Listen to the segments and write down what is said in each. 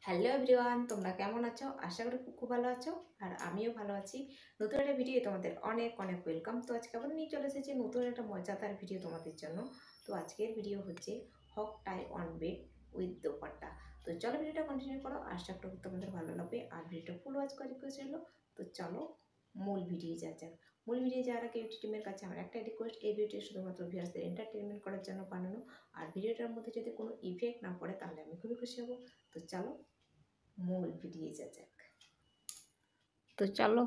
Hello everyone, তোমরা কেমন আছো? আশা করি খুব ভালো আছো। আর আমিও ভালো আছি। নতুন একটা ভিডিও তোমাদের অনেক অনেক ওয়েলকাম। তো আজকে আবার নিয়ে চলে এসেছি নতুন একটা মজাদার ভিডিও তোমাদের জন্য। তো আজকের ভিডিও হচ্ছে হক টাই অন বেড উইথ দোপাট্টা। তো চলো ভিডিওটা কন্টিনিউ করো, আশা করি তোমাদের ভালো লাগবে। আর ভিডিওটা ফুল ওয়াচ করে রিকোয়েস্ট রইলো। তো চলো মূল ভিডিও যাওয়া যাক। মূল ভিডিও যাওয়ার আগে ইউটিউব টিমের কাছে আমার একটা রিকোয়েস্ট, এই ভিডিওটি শুধুমাত্র ভিউয়ার্সদের এন্টারটেনমেন্ট করার জন্য বানানো। আর ভিডিওটার মধ্যে যদি কোনো ইফেক্ট না পড়ে তাহলে আমি খুবই খুশি হব। তো চলো মূল ভিডিও যাওয়া যাক। তো চলো,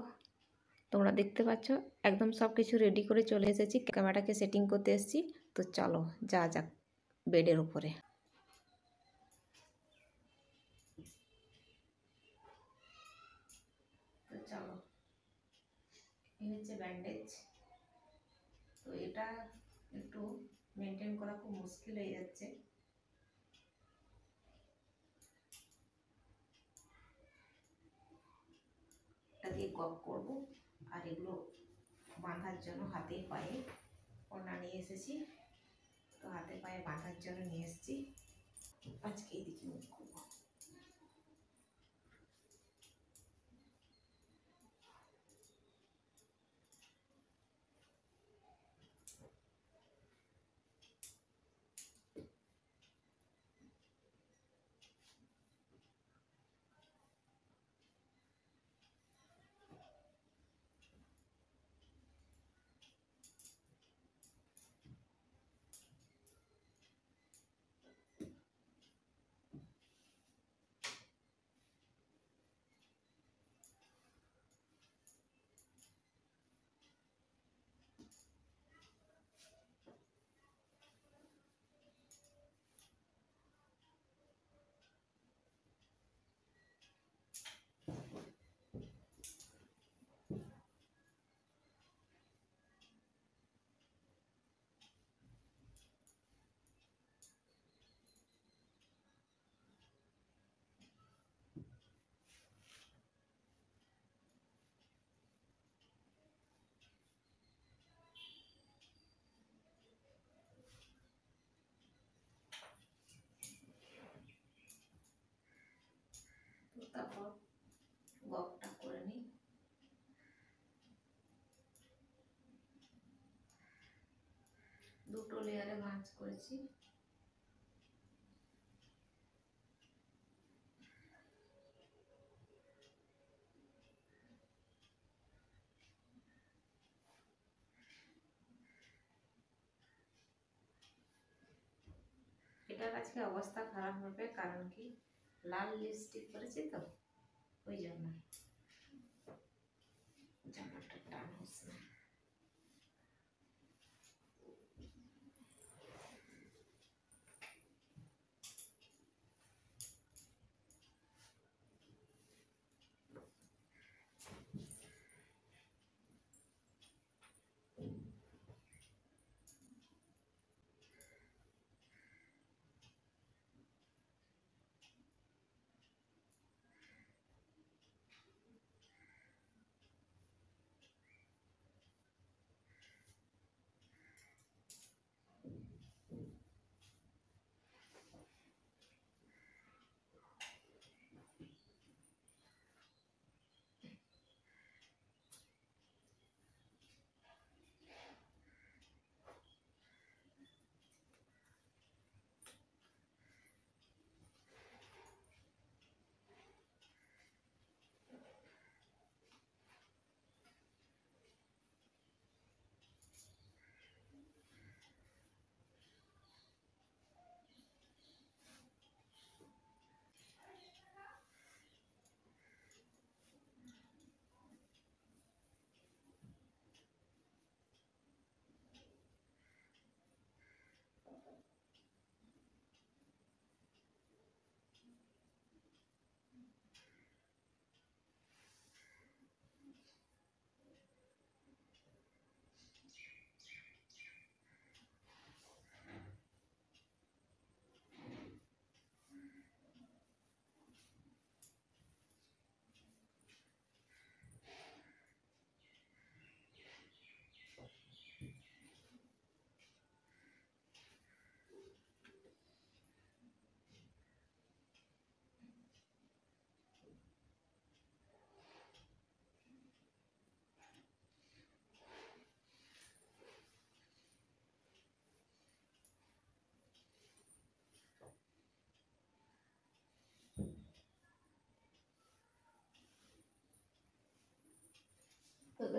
তোমরা দেখতে পাচ্ছ একদম সব কিছু রেডি করে চলে এসেছি, ক্যামেরাটাকে সেটিং করতে এসেছি। তো চলো যা যাক বেডের উপরে। তো চলো, এই হচ্ছে ব্যান্ডেজ। তো এটা একটু মেনটেন করা খুব মুশকিল হয়ে যাচ্ছে। এটা দিয়ে গপ করবো। আর এগুলো বাঁধার জন্য হাতে পায়ে ওড়না নিয়ে এসেছি। তো হাতে পায়ে বাঁধার জন্য নিয়ে এসেছি। আজকে এইদিকে মুখ করবো। তো তারপর গপটা করে নিই। দুটো লেয়ারে ভাঁজ করেছি। এটার আজকে অবস্থা খারাপ হবে, কারণ কি লাল লিপস্টিক করেছি তো ওই জন্য জামাটা টান হচ্ছে না।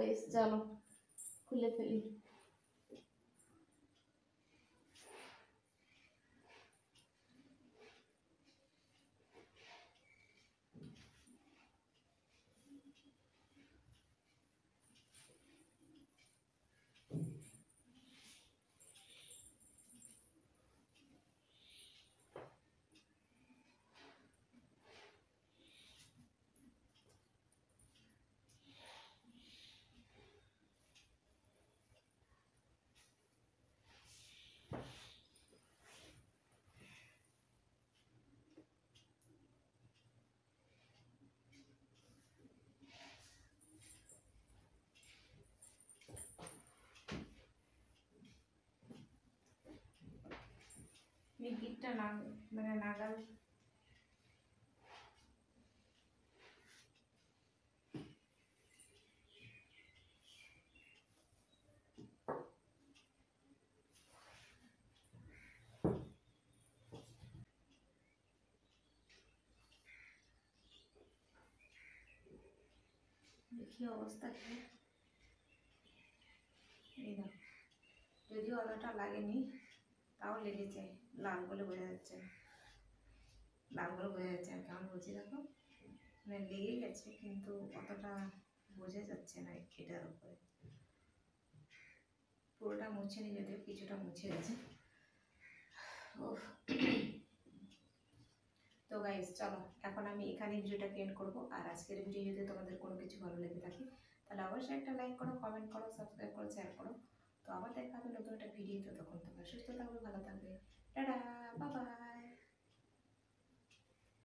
গাইস চলো খুলে ফেলি। গিটটা না মানে নাগাল দেখি অবস্থা কি। এই দেখো, যদিও অতটা লাগেনি তাও লেগেছে, লাল বলে বোঝা যাচ্ছে না, লাল বলে বোঝা যাচ্ছে না, কেমন বলছি দেখো, মানে লেগে গেছে কিন্তু অতটা বোঝা যাচ্ছে না এটার উপরে। পুরোটা মুছেনি, যদিও কিছুটা মুছে গেছে। তো গাইস চলো এখন আমি এখানে ভিডিওটাকে এন্ড করবো। আর আজকের ভিডিও যদি তোমাদের কোনো কিছু ভালো লেগে থাকে তাহলে অবশ্যই একটা লাইক করো, কমেন্ট করো, সাবস্ক্রাইব করো, শেয়ার করো। তো আবার দেখা হবে নতুন একটা ভিডিও। তখন তোমরা সুস্থ থাকবে, ভালো থাকবে। Tata, bye bye.